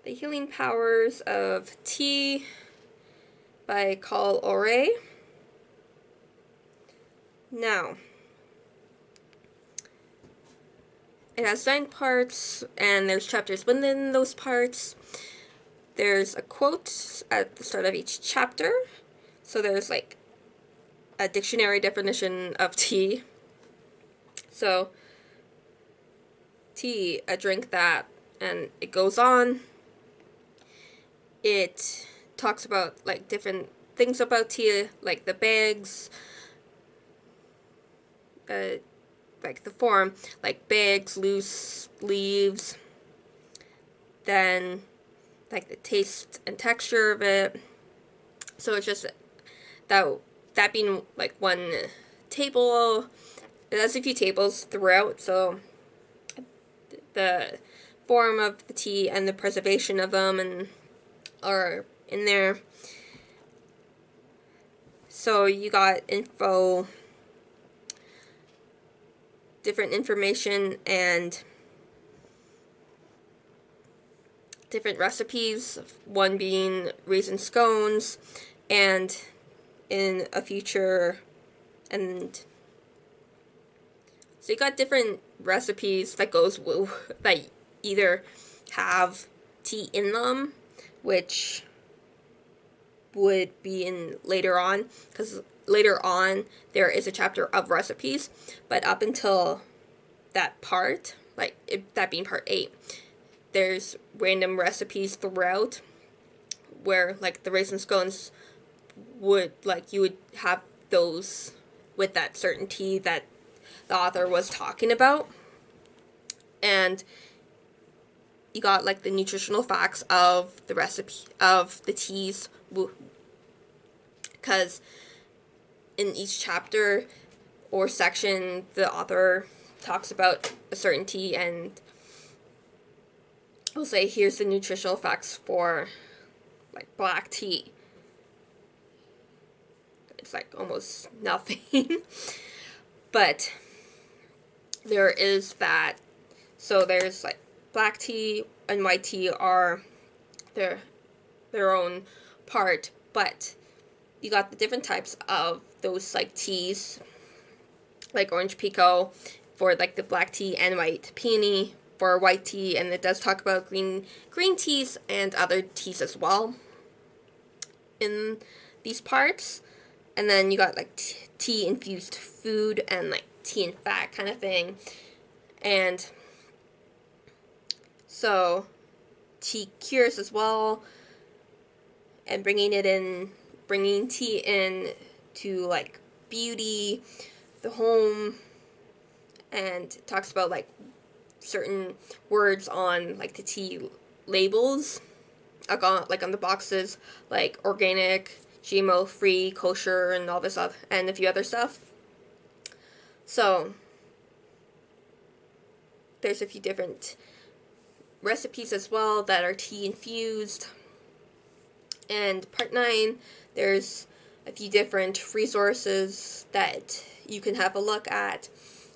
The Healing Powers of Tea by Carl Oré. Now, it has 9 parts, and there's chapters within those parts. There's a quote at the start of each chapter. So there's like a dictionary definition of tea. So, tea, a drink that, and it goes on. It talks about like different things about tea, like the bags, like the form, like bags, loose leaves, then like the taste and texture of it. So it's just that being like one table. It has a few tables throughout, so the form of the tea and the preservation of them and are in there. So you got info, different information, and different recipes, one being raisin scones, and in a future, and so you got different recipes that that either have tea in them, which would be in later on, because later on there is a chapter of recipes, but up until that part, that being part 8, there's random recipes throughout where like the raisin scones would, like, you would have those with that certain tea that the author was talking about. And you got like the nutritional facts of the recipe of the teas, because in each chapter or section the author talks about a certain tea, and will say here's the nutritional facts for like black tea. It's like almost nothing. But there is that. So there's like black tea and white tea are their own part, but you got the different types of those like teas, like orange pekoe for like the black tea, and white peony for white tea, and it does talk about green teas and other teas as well in these parts. And then you got like tea infused food and like tea and fat kind of thing. And so tea cures as well, and bringing tea in to like beauty, the home, and talks about like certain words on like the tea labels, like on the boxes, like organic, GMO free, kosher, and all this other, and a few other stuff. So there's a few different recipes as well that are tea infused. And part 9, there's a few different resources that you can have a look at.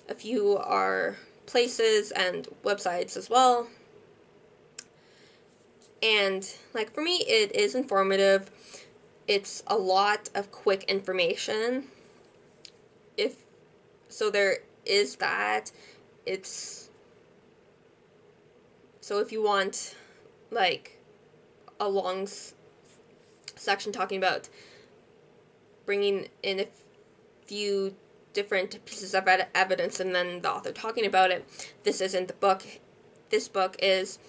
A few are places and websites as well. And like for me, it is informative. It's a lot of quick information. There is that. It's so if you want like a long section talking about bringing in a few different pieces of evidence and then the author talking about it, this isn't the book. This book is,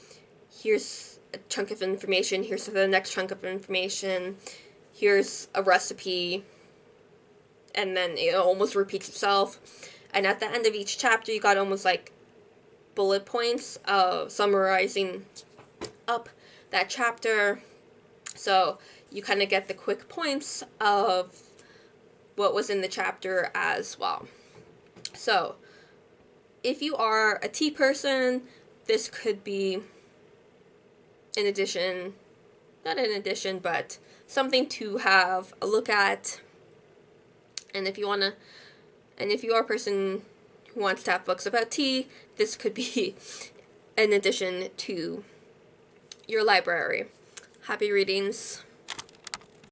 here's a chunk of information, here's the next chunk of information, here's a recipe, and then it almost repeats itself. And at the end of each chapter, you got almost like bullet points of summarizing up that chapter. So you kind of get the quick points of what was in the chapter as well. So if you are a tea person, this could be not an addition, but something to have a look at. And if you are a person who wants to have books about tea, this could be an addition to your library. Happy readings.